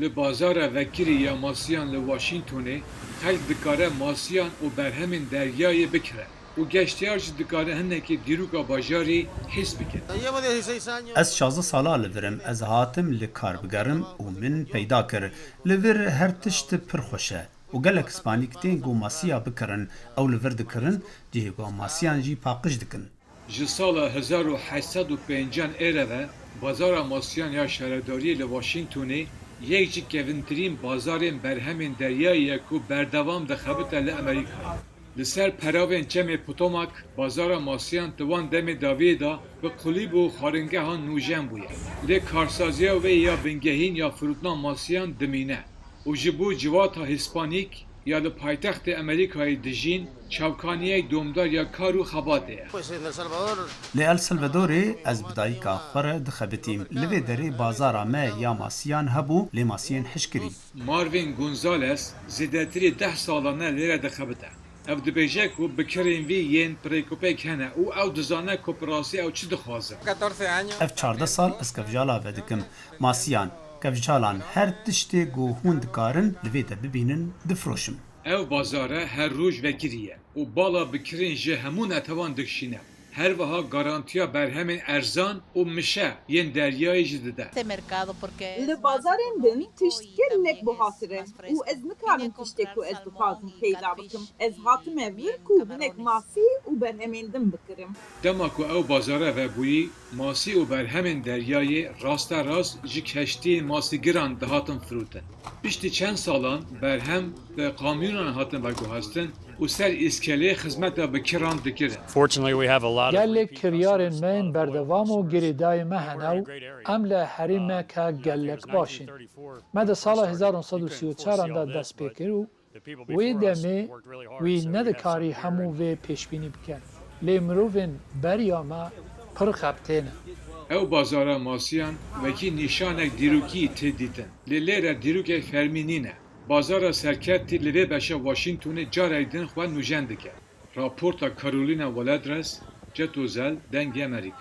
li bazara vekirî ya masiyan li Washingtonê xelk dikare masiyan û berhemên deryayê bikire û geştyar jî dikare hinekî dîroka bajarî his bike. Ez 16 sala li virim, ez hatim li kar bigerim û min peyda kir. Li vir her tişt pir xweş e. û gelek Spanîk tên masiya bikirin, ew li vir dikirin, cihê masiyan jî paqij dikin. Ji sala 1850 êre ve bazara masiyan ya şaredariyê li Washingtonê yek ji kevintirîn bazarên berhemên deryayê ye ku berdevam dixebite li Amerîkayê. Li ser peravên çemê Potomac, bazara masiyan di wan demê daviyê da bi qulîb û xwaringehan nûjen bûye. Lê karsaziya wê ya bingehîn ya firûtna masiyan dimîne û ji bo civata Hispanîk ya li paytextê Amerîkayê dijîn çavkaniyek domdar ya kar û xebatê ye. Li El Salvadorê ez bi dayîka xwe re dixebitîm. Li vê derê bazara me ya masiyan hebû, lê masiyên hişkirî. Marvin Gonzalez zêdetirî 10 salan e lêre dixebite. Ev dibêje ku bikirên vî yên pirêkopek hene û ew dizane kooperasî ew çi dixwaze. Ev 14 sal ez kevjala ve dikim. Masiyan, kevjalan her tiştê ku hûn dikarin li vê de bibînin difroşim. Ev bazara her roj vekiriye û bala bikirên ji hemû netevan dikşîne. Her wiha garantiya berhemên erzan û mişe yên deryayê jî dide. Li bazarên din tişt gelinek bu hatire û ez nikarim tiştê ku ez dixwazim peyda bikim. Ez hatime vir ku hinek masî û berhemên din bikirim. Dema ku ew bazara vebûyî, masî û berhemên deryayê rasta rast ji keştiyên masîgiran dihatin firûtin. Piştî çend salan berhem bi kamyonan hatin veguhestin û ser îskeleyê xizmeta bikiran dikirin. Gelek kiryarên me yên berdevam û girêdayê me hene û em li herî me ke gelek başin. Me di sala 1934 da dest pê kir û wê demê wî nedikarî hemû vê pêşbînî bikin. Lê mirovên beriya me pir xebtêne. Ew bazara masiyan wekî nîşanek dîrokî tê dîtin. Lê lêre dîrokek fermî nîne. Bazara serketî li vê beşa Washingtonê carek din xwe nûjen dike. Raporta Carolina Valadres, Jet Ozel, Dengê Amerîka.